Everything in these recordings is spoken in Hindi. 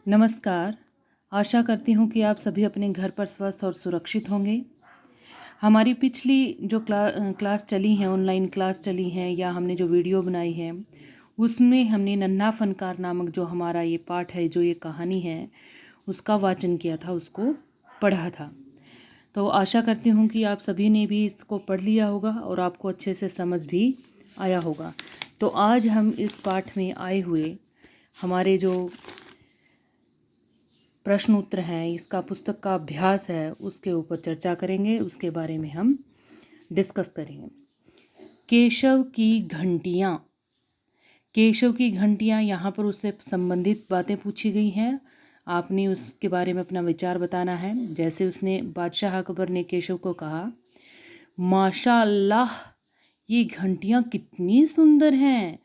नमस्कार। आशा करती हूँ कि आप सभी अपने घर पर स्वस्थ और सुरक्षित होंगे। हमारी पिछली जो क्लास चली है, ऑनलाइन क्लास चली है या हमने जो वीडियो बनाई है, उसमें हमने नन्हा फनकार नामक जो हमारा ये पाठ है, जो ये कहानी है, उसका वाचन किया था, उसको पढ़ा था। तो आशा करती हूँ कि आप सभी ने भी इसको पढ़ लिया होगा और आपको अच्छे से समझ भी आया होगा। तो आज हम इस पाठ में आए हुए हमारे जो प्रश्न उत्तर हैं, इसका पुस्तक का अभ्यास है, उसके ऊपर चर्चा करेंगे, उसके बारे में हम डिस्कस करेंगे। केशव की घंटियाँ। केशव की घंटियाँ, यहाँ पर उससे संबंधित बातें पूछी गई हैं। आपने उसके बारे में अपना विचार बताना है। जैसे उसने बादशाह अकबर ने केशव को कहा, माशाअल्लाह, ये घंटियाँ कितनी सुंदर हैं,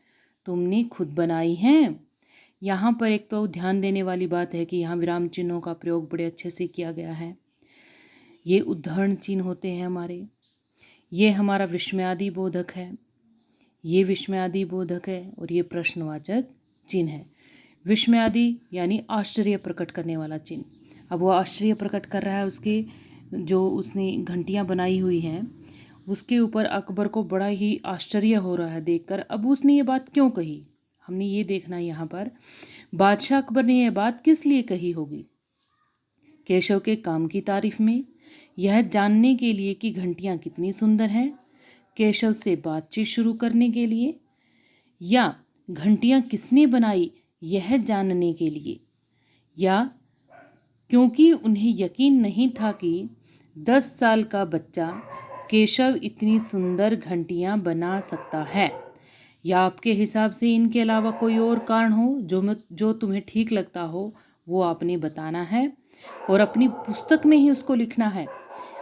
तुमने खुद बनाई हैं। यहाँ पर एक तो ध्यान देने वाली बात है कि यहाँ विराम चिन्हों का प्रयोग बड़े अच्छे से किया गया है। ये उद्धरण चिन्ह होते हैं हमारे। ये हमारा विस्मयादि बोधक है, ये विस्मयादि बोधक है और ये प्रश्नवाचक चिन्ह है। विस्मयादि यानी आश्चर्य प्रकट करने वाला चिन्ह। अब वो आश्चर्य प्रकट कर रहा है, उसके जो उसने घंटियाँ बनाई हुई हैं उसके ऊपर अकबर को बड़ा ही आश्चर्य हो रहा है देखकर। अब उसने ये बात क्यों कही, हमने ये देखना है यहाँ पर। बादशाह अकबर ने यह बात किस लिए कही होगी? केशव के काम की तारीफ में, यह जानने के लिए कि घंटियाँ कितनी सुंदर हैं, केशव से बातचीत शुरू करने के लिए, या घंटियाँ किसने बनाई यह जानने के लिए, या क्योंकि उन्हें यकीन नहीं था कि 10 साल का बच्चा केशव इतनी सुंदर घंटियाँ बना सकता है। या आपके हिसाब से इनके अलावा कोई और कारण हो जो तुम्हें ठीक लगता हो, वो आपने बताना है और अपनी पुस्तक में ही उसको लिखना है।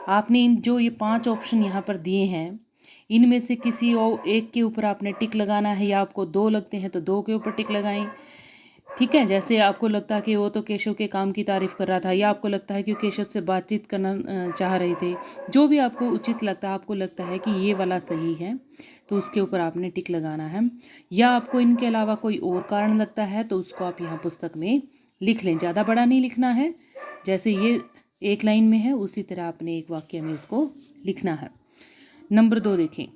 आपने इन जो ये 5 ऑप्शन यहाँ पर दिए हैं, इनमें से किसी और एक के ऊपर आपने टिक लगाना है, या आपको 2 लगते हैं तो 2 के ऊपर टिक लगाएं। ठीक है, जैसे आपको लगता है कि वो तो केशव के काम की तारीफ कर रहा था, या आपको लगता है कि केशव से बातचीत करना चाह रहे थे, जो भी आपको उचित लगता है, आपको लगता है कि ये वाला सही है तो उसके ऊपर आपने टिक लगाना है। या आपको इनके अलावा कोई और कारण लगता है तो उसको आप यहाँ पुस्तक में लिख लें। ज़्यादा बड़ा नहीं लिखना है, जैसे ये एक लाइन में है उसी तरह आपने एक वाक्य में इसको लिखना है। नंबर 2 देखें।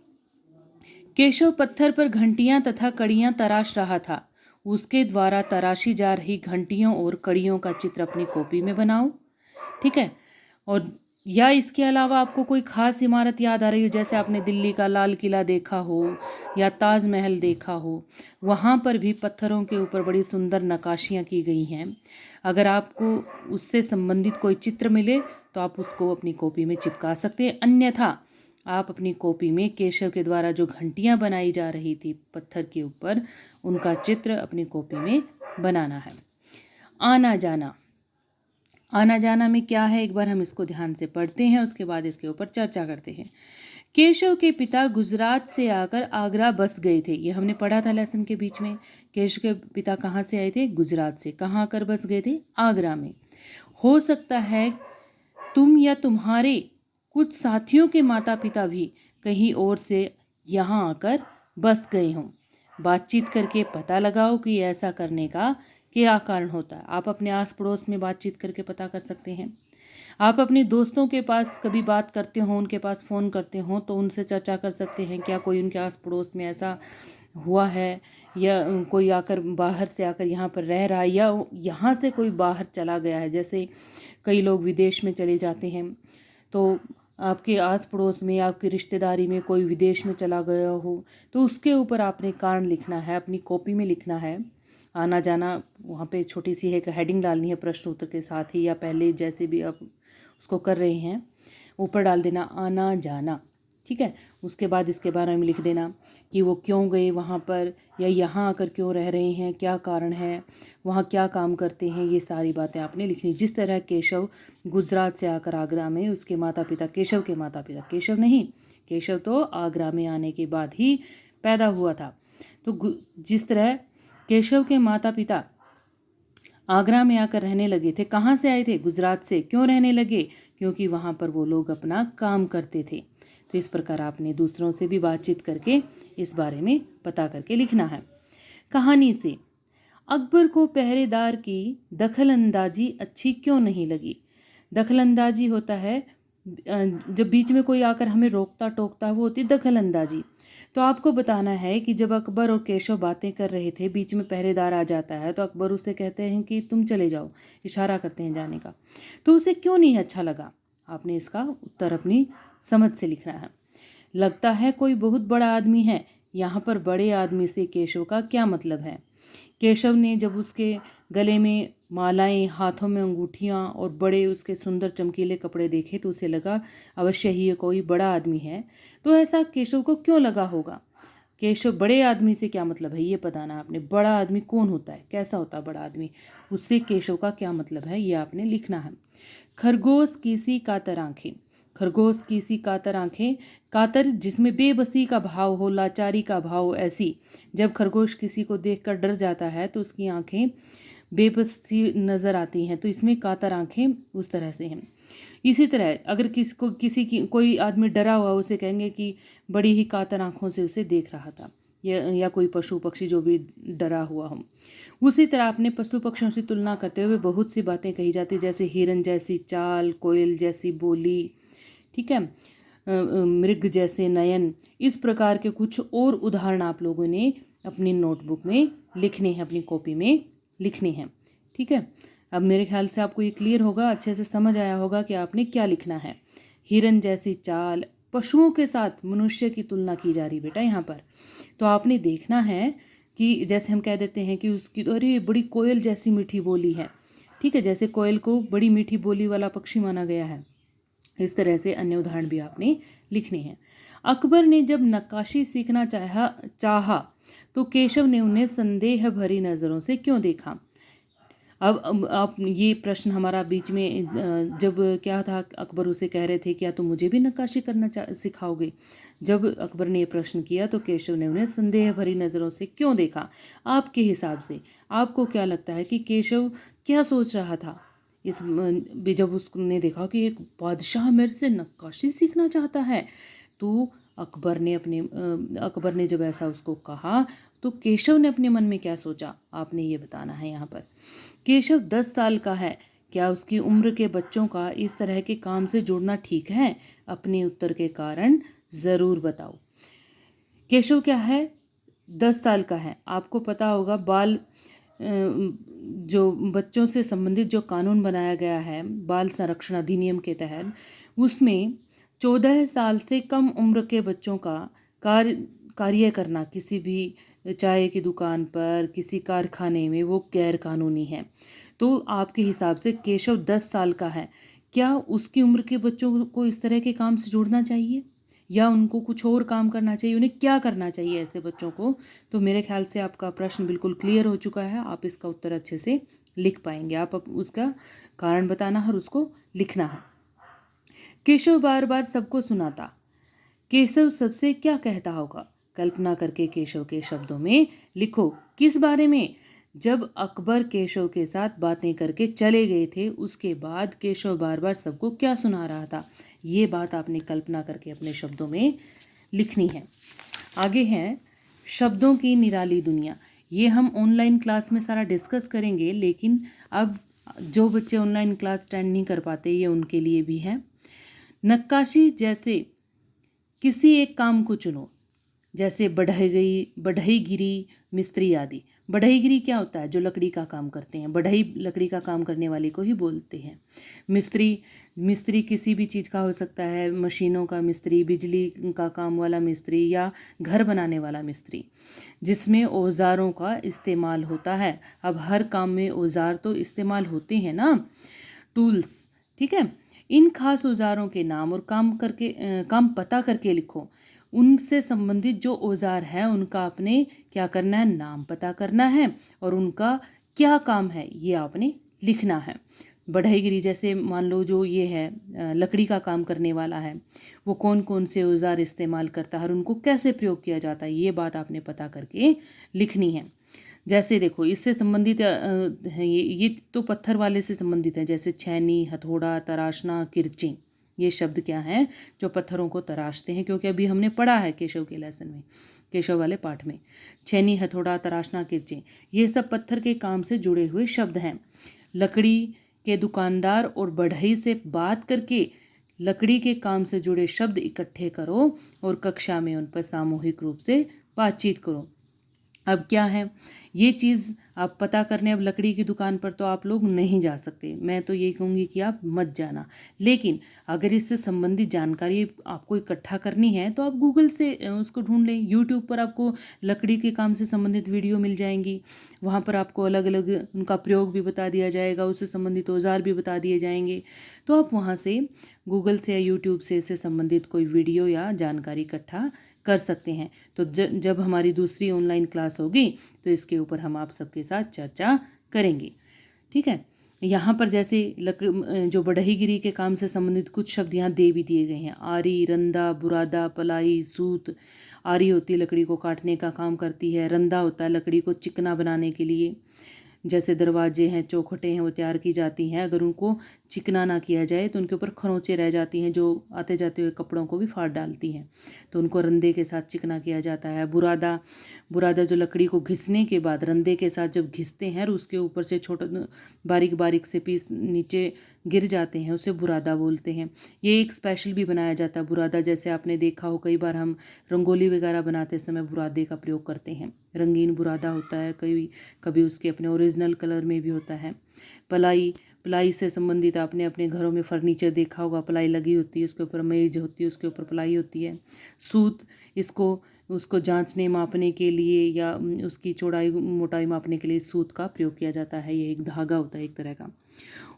केशव पत्थर पर घंटियां तथा कड़ियां तराश रहा था। उसके द्वारा तराशी जा रही घंटियों और कड़ियों का चित्र अपनी कॉपी में बनाओ। ठीक है, और या इसके अलावा आपको कोई खास इमारत याद आ रही हो, जैसे आपने दिल्ली का लाल किला देखा हो या ताजमहल देखा हो, वहाँ पर भी पत्थरों के ऊपर बड़ी सुंदर नक्काशियाँ की गई हैं। अगर आपको उससे संबंधित कोई चित्र मिले तो आप उसको अपनी कॉपी में चिपका सकते हैं। अन्यथा आप अपनी कॉपी में केशव के द्वारा जो घंटियाँ बनाई जा रही थी पत्थर के ऊपर, उनका चित्र अपनी कॉपी में बनाना है। आना जाना। आना जाना में क्या है, एक बार हम इसको ध्यान से पढ़ते हैं, उसके बाद इसके ऊपर चर्चा करते हैं। केशव के पिता गुजरात से आकर आगरा बस गए थे। ये हमने पढ़ा था लेसन के बीच में। केशव के पिता कहाँ से आए थे? गुजरात से। कहाँ आकर बस गए थे? आगरा में। हो सकता है तुम या तुम्हारे कुछ साथियों के माता पिता भी कहीं और से यहाँ आकर बस गए हों। बातचीत करके पता लगाओ कि ऐसा करने का क्या कारण होता है। आप अपने आस पड़ोस में बातचीत करके पता कर सकते हैं। आप अपने दोस्तों के पास कभी बात करते हो, उनके पास फ़ोन करते हो तो उनसे चर्चा कर सकते हैं, क्या कोई उनके आस पड़ोस में ऐसा हुआ है, या कोई आकर बाहर से आकर यहाँ पर रह रहा है, या यहाँ से कोई बाहर चला गया है। जैसे कई लोग विदेश में चले जाते हैं, तो आपके आस पड़ोस में, आपकी रिश्तेदारी में कोई विदेश में चला गया हो तो उसके ऊपर आपने कारण लिखना है, अपनी कॉपी में लिखना है। आना जाना, वहाँ पे छोटी सी एक हेडिंग डालनी है प्रश्न उत्तर के साथ ही, या पहले जैसे भी आप उसको कर रहे हैं ऊपर डाल देना आना जाना। ठीक है, उसके बाद इसके बारे में लिख देना कि वो क्यों गए वहाँ पर, या यहाँ आकर क्यों रह रहे हैं, क्या कारण है, वहाँ क्या काम करते हैं, ये सारी बातें आपने लिखनी। जिस तरह केशव गुजरात से आकर आगरा में, उसके माता पिता, केशव के माता पिता, केशव नहीं, केशव तो आगरा में आने के बाद ही पैदा हुआ था। तो जिस तरह केशव के माता पिता आगरा में आकर रहने लगे थे। कहाँ से आए थे? गुजरात से। क्यों रहने लगे? क्योंकि वहाँ पर वो लोग अपना काम करते थे। तो इस प्रकार आपने दूसरों से भी बातचीत करके इस बारे में पता करके लिखना है। कहानी से। अकबर को पहरेदार की दखलंदाजी अच्छी क्यों नहीं लगी। दखलंदाजी होता है जब बीच में कोई आकर हमें रोकता टोकता, वो होती दखलंदाजी। तो आपको बताना है कि जब अकबर और केशव बातें कर रहे थे, बीच में पहरेदार आ जाता है तो अकबर उसे कहते हैं कि तुम चले जाओ, इशारा करते हैं जाने का। तो उसे क्यों नहीं अच्छा लगा, आपने इसका उत्तर अपनी समझ से लिखना है। लगता है कोई बहुत बड़ा आदमी है। यहाँ पर बड़े आदमी से केशव का क्या मतलब है। केशव ने जब उसके गले में मालाएं, हाथों में अंगूठियां और बड़े उसके सुंदर चमकीले कपड़े देखे तो उसे लगा अवश्य ही ये कोई बड़ा आदमी है। तो ऐसा केशव को क्यों लगा होगा। केशव बड़े आदमी से क्या मतलब है ये बताना आपने। बड़ा आदमी कौन होता है, कैसा होता है बड़ा आदमी, उससे केशव का क्या मतलब है ये आपने लिखना है। खरगोश की सी कातर आंखें। खरगोश की सी कातर आंखें, कातर जिसमें बेबसी का भाव हो, लाचारी का भाव। ऐसी जब खरगोश किसी को देखकर डर जाता है तो उसकी आंखें बेबसी नज़र आती हैं, तो इसमें कातर आंखें उस तरह से हैं। इसी तरह अगर किसी की कोई आदमी डरा हुआ, उसे कहेंगे कि बड़ी ही कातर आंखों से उसे देख रहा था, या कोई पशु पक्षी जो भी डरा हुआ हो। उसी तरह अपने पशु पक्षियों से तुलना करते हुए बहुत सी बातें कही जाती, जैसे हिरन जैसी चाल, कोयल जैसी बोली, ठीक है, मृग जैसे नयन। इस प्रकार के कुछ और उदाहरण आप लोगों ने अपनी नोटबुक में लिखने हैं, अपनी कॉपी में लिखने हैं, ठीक है। अब मेरे ख्याल से आपको ये क्लियर होगा, अच्छे से समझ आया होगा कि आपने क्या लिखना है। हिरन जैसी चाल, पशुओं के साथ मनुष्य की तुलना की जा रही बेटा यहाँ पर। तो आपने देखना है कि जैसे हम कह देते हैं कि उसकी तो अरे बड़ी कोयल जैसी मीठी बोली है, ठीक है, जैसे कोयल को बड़ी मीठी बोली वाला पक्षी माना गया है। इस तरह से अन्य उदाहरण भी आपने लिखने हैं। अकबर ने जब नक्काशी सीखना चाहा तो केशव ने उन्हें संदेह भरी नज़रों से क्यों देखा। अब आप ये प्रश्न हमारा बीच में जब क्या था, अकबर उसे कह रहे थे क्या तुम मुझे भी नक्काशी करना सिखाओगे। जब अकबर ने ये प्रश्न किया तो केशव ने उन्हें संदेह भरी नज़रों से क्यों देखा। आपके हिसाब से आपको क्या लगता है कि केशव क्या सोच रहा था इस जब उसने देखा कि एक बादशाह मेरे से नक्काशी सीखना चाहता है। तो अकबर ने जब ऐसा उसको कहा तो केशव ने अपने मन में क्या सोचा, आपने ये बताना है यहाँ पर। केशव 10 साल का है, क्या उसकी उम्र के बच्चों का इस तरह के काम से जुड़ना ठीक है। अपने उत्तर के कारण ज़रूर बताओ। केशव क्या है, 10 साल का है। आपको पता होगा जो बच्चों से संबंधित जो कानून बनाया गया है बाल संरक्षण अधिनियम के तहत, उसमें 14 साल से कम उम्र के बच्चों का कार्य करना किसी भी चाय की दुकान पर, किसी कारखाने में, वो गैर कानूनी है। तो आपके हिसाब से केशव 10 साल का है, क्या उसकी उम्र के बच्चों को इस तरह के काम से जोड़ना चाहिए या उनको कुछ और काम करना चाहिए, उन्हें क्या करना चाहिए ऐसे बच्चों को। तो मेरे ख्याल से आपका प्रश्न बिल्कुल क्लियर हो चुका है, आप इसका उत्तर अच्छे से लिख पाएंगे। आप उसका कारण बताना और उसको लिखना है। केशव बार बार सबको सुनाता, केशव सबसे क्या कहता होगा। कल्पना करके केशव के शब्दों में लिखो। किस बारे में, जब अकबर केशव के साथ बातें करके चले गए थे उसके बाद केशव बार बार सबको क्या सुना रहा था, ये बात आपने कल्पना करके अपने शब्दों में लिखनी है। आगे है शब्दों की निराली दुनिया। ये हम ऑनलाइन क्लास में सारा डिस्कस करेंगे, लेकिन अब जो बच्चे ऑनलाइन क्लास अटेंड नहीं कर पाते ये उनके लिए भी है। नक्काशी जैसे किसी एक काम को चुनो, जैसे बढ़ईगिरी, मिस्त्री आदि। बढ़ईगिरी क्या होता है, जो लकड़ी का काम करते हैं, बढ़ई लकड़ी का काम करने वाले को ही बोलते हैं। मिस्त्री किसी भी चीज़ का हो सकता है, मशीनों का मिस्त्री, बिजली का काम वाला मिस्त्री, या घर बनाने वाला मिस्त्री, जिसमें औजारों का इस्तेमाल होता है। अब हर काम में औजार तो इस्तेमाल होते हैं ना, टूल्स, ठीक है। इन खास औजारों के नाम और काम पता करके लिखो। उनसे संबंधित जो औजार हैं उनका आपने क्या करना है, नाम पता करना है और उनका क्या काम है ये आपने लिखना है। बढ़ईगिरी जैसे मान लो जो ये है लकड़ी का काम करने वाला है, वो कौन कौन से औजार इस्तेमाल करता है और उनको कैसे प्रयोग किया जाता है, ये बात आपने पता करके लिखनी है। जैसे देखो इससे संबंधित है, ये तो पत्थर वाले से संबंधित है, जैसे छैनी, हथौड़ा, तराशना, किरची। ये शब्द क्या हैं, जो पत्थरों को तराशते हैं, क्योंकि अभी हमने पढ़ा है केशव के लेसन में। केशव वाले पाठ में। छेनी, हथौड़ा, तराशना, किरचे, ये सब पत्थर के काम से जुड़े हुए शब्द हैं। लकड़ी के दुकानदार और बढ़ई से बात करके लकड़ी के काम से जुड़े शब्द इकट्ठे करो और कक्षा में उन पर सामूहिक रूप से बातचीत करो। अब क्या है ये चीज़ आप पता करने, अब लकड़ी की दुकान पर तो आप लोग नहीं जा सकते, मैं तो ये कहूँगी कि आप मत जाना। लेकिन अगर इससे संबंधित जानकारी आपको इकट्ठा करनी है तो आप गूगल से उसको ढूंढ लें। यूट्यूब पर आपको लकड़ी के काम से संबंधित वीडियो मिल जाएंगी, वहाँ पर आपको अलग अलग उनका प्रयोग भी बता दिया जाएगा, उससे संबंधित औजार भी बता दिए जाएंगे। तो आप वहाँ से गूगल से या यूट्यूब से इससे संबंधित कोई वीडियो या जानकारी इकट्ठा कर सकते हैं। तो जब हमारी दूसरी ऑनलाइन क्लास होगी तो इसके ऊपर हम आप सबके साथ चर्चा करेंगे, ठीक है। यहाँ पर जैसे जो बढ़ईगिरी के काम से संबंधित कुछ शब्द यहाँ दे भी दिए गए हैं। आरी, रंदा, बुरादा, पलाई, सूत। आरी होती है लकड़ी को काटने का काम करती है। रंदा होता है लकड़ी को चिकना बनाने के लिए, जैसे दरवाजे हैं, चौखटें हैं, वो तैयार की जाती हैं। अगर उनको चिकना ना किया जाए तो उनके ऊपर खरोंचे रह जाती हैं जो आते जाते हुए कपड़ों को भी फाड़ डालती हैं, तो उनको रंदे के साथ चिकना किया जाता है। बुरादा, बुरादा जो लकड़ी को घिसने के बाद रंदे के साथ जब घिसते हैं और उसके ऊपर से छोटा बारीक बारीक से पीस नीचे गिर जाते हैं, उसे बुरादा बोलते हैं। ये एक स्पेशल भी बनाया जाता है बुरादा, जैसे आपने देखा हो कई बार हम रंगोली वगैरह बनाते समय बुरादे का प्रयोग करते हैं। रंगीन बुरादा होता है, कभी उसके अपने ओरिजिनल कलर में भी होता है। पलाई, पलाई से संबंधित आपने अपने घरों में फर्नीचर देखा होगा, पलाई लगी होती है, उसके ऊपर मेज होती है, उसके ऊपर पलाई होती है। सूत, उसको जांचने मापने के लिए या उसकी चौड़ाई मोटाई मापने के लिए सूत का प्रयोग किया जाता है। ये एक धागा होता है एक तरह का।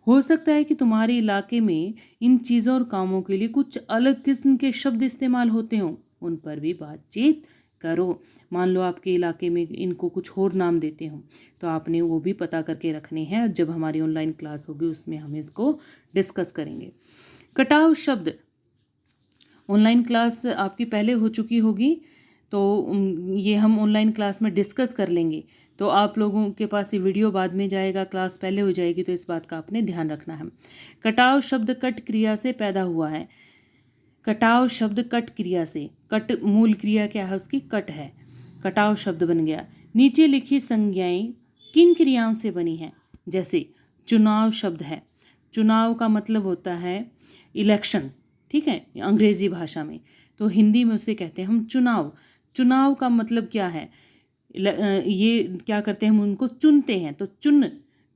हो सकता है कि तुम्हारे इलाके में इन चीज़ों और कामों के लिए कुछ अलग किस्म के शब्द इस्तेमाल होते हों, उन पर भी बातचीत करो। मान लो आपके इलाके में इनको कुछ और नाम देते हो तो आपने वो भी पता करके रखने हैं। जब हमारी ऑनलाइन क्लास होगी उसमें हम इसको डिस्कस करेंगे। कटाव शब्द, ऑनलाइन क्लास आपकी पहले हो चुकी होगी तो ये हम ऑनलाइन क्लास में डिस्कस कर लेंगे। तो आप लोगों के पास ये वीडियो बाद में जाएगा, क्लास पहले हो जाएगी, तो इस बात का आपने ध्यान रखना है। कटाव शब्द कट क्रिया से पैदा हुआ है। कटाव शब्द कट क्रिया से, कट मूल क्रिया क्या है उसकी, कट है, कटाव शब्द बन गया। नीचे लिखी संज्ञाएं किन क्रियाओं से बनी हैं? जैसे चुनाव शब्द है, चुनाव का मतलब होता है इलेक्शन, ठीक है, अंग्रेजी भाषा में। तो हिंदी में उसे कहते हैं हम चुनाव। चुनाव का मतलब क्या है, ये क्या करते हैं हम उनको चुनते हैं, तो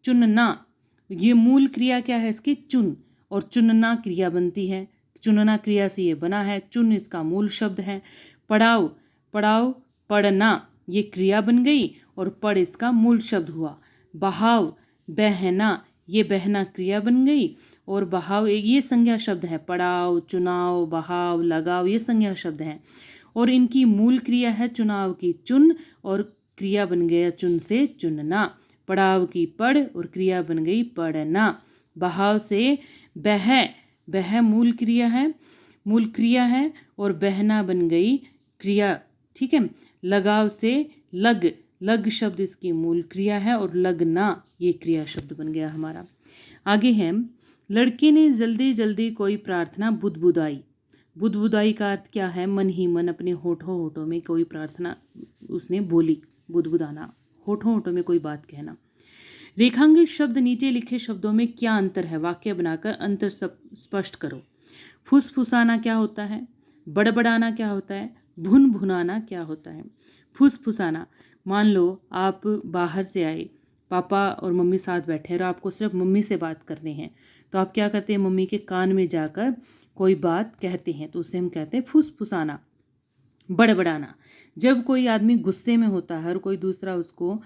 चुनना, ये मूल क्रिया क्या है इसकी, चुन, और चुनना क्रिया बनती है। चुनना क्रिया से ये बना है, चुन इसका मूल शब्द है। पड़ाव, पढ़ना, ये क्रिया बन गई और पढ़ इसका मूल शब्द हुआ। बहाव, बहना, ये बहना क्रिया बन गई और बहाव ये संज्ञा शब्द है। पड़ाव, चुनाव, बहाव, लगाव ये संज्ञा शब्द हैं और इनकी मूल क्रिया है चुनाव की चुन और क्रिया बन गया चुन से चुनना। पड़ाव की पढ़ और क्रिया बन गई पढ़ना। बहाव से बह मूल क्रिया है और बहना बन गई क्रिया, ठीक है। लगाव से लग शब्द इसकी मूल क्रिया है और लगना ये क्रिया शब्द बन गया हमारा। आगे है, लड़के ने जल्दी जल्दी कोई प्रार्थना बुदबुदाई। बुदबुदाई का अर्थ क्या है, मन ही मन अपने होठों में कोई प्रार्थना उसने बोली, बुदबुदाना, होठों में कोई बात कहना। रेखांकित शब्द नीचे लिखे शब्दों में क्या अंतर है, वाक्य बनाकर अंतर स्पष्ट करो। फुसफुसाना क्या होता है, बड़बड़ाना क्या होता है, भुनभुनाना क्या होता है। फुसफुसाना, मान लो आप बाहर से आए, पापा और मम्मी साथ बैठे और आपको सिर्फ मम्मी से बात करने हैं, तो आप क्या करते हैं, मम्मी के कान में जाकर कोई बात कहते हैं, तो उसे हम कहते हैं फुसफुसाना। बड़बड़ाना, जब कोई आदमी गुस्से में होता है और कोई दूसरा उसको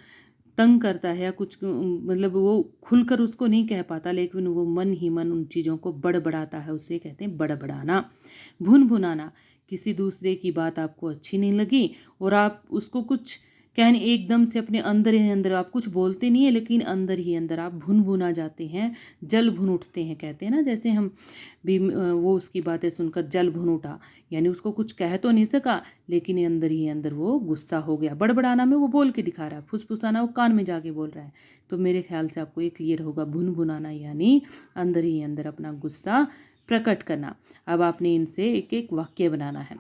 तंग करता है या कुछ मतलब वो खुलकर उसको नहीं कह पाता लेकिन वो मन ही मन उन चीज़ों को बड़बड़ाता है, उसे कहते हैं बड़बड़ाना। भुनभुनाना, किसी दूसरे की बात आपको अच्छी नहीं लगी और आप उसको कुछ कहने एकदम से अपने अंदर ही अंदर, आप कुछ बोलते नहीं है लेकिन अंदर ही अंदर आप भुनभुना जाते हैं, जल भुन उठते हैं, कहते हैं ना, जैसे हम भी वो उसकी बातें सुनकर जल भुन उठा, यानी उसको कुछ कह तो नहीं सका लेकिन अंदर ही अंदर वो गुस्सा हो गया। बड़बड़ाना में वो बोल के दिखा रहा है, फुसफुसाना वो कान में जाके बोल रहा है। तो मेरे ख्याल से आपको ये क्लियर होगा, भुनभुनाना यानी अंदर ही अंदर अपना गुस्सा प्रकट करना। अब आपने इनसे एक एक वाक्य बनाना है।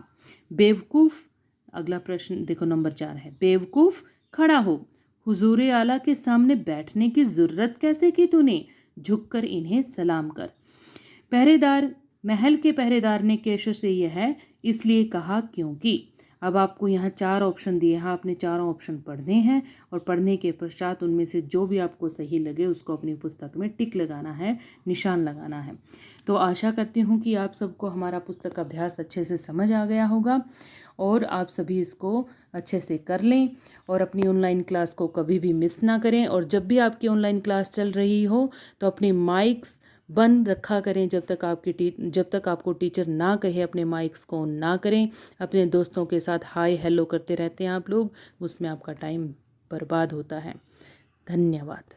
बेवकूफ़ अगला प्रश्न देखो, नंबर 4 है, बेवकूफ़ खड़ा हो, हुजूर आला के सामने बैठने की ज़रूरत कैसे की तूने, झुककर इन्हें सलाम कर। पहरेदार, महल के पहरेदार ने केशव से यह इसलिए कहा क्योंकि। अब आपको यहाँ 4 ऑप्शन दिए हैं, आपने चारों ऑप्शन पढ़ने हैं और पढ़ने के पश्चात उनमें से जो भी आपको सही लगे उसको अपनी पुस्तक में टिक लगाना है, निशान लगाना है। तो आशा करती हूँ कि आप सबको हमारा पुस्तक का अभ्यास अच्छे से समझ आ गया होगा और आप सभी इसको अच्छे से कर लें और अपनी ऑनलाइन क्लास को कभी भी मिस ना करें। और जब भी आपकी ऑनलाइन क्लास चल रही हो तो अपने माइक्स बंद रखा करें, जब तक आपको टीचर ना कहे अपने माइक्स को ऑन ना करें। अपने दोस्तों के साथ हाय हेलो करते रहते हैं आप लोग, उसमें आपका टाइम बर्बाद होता है। धन्यवाद।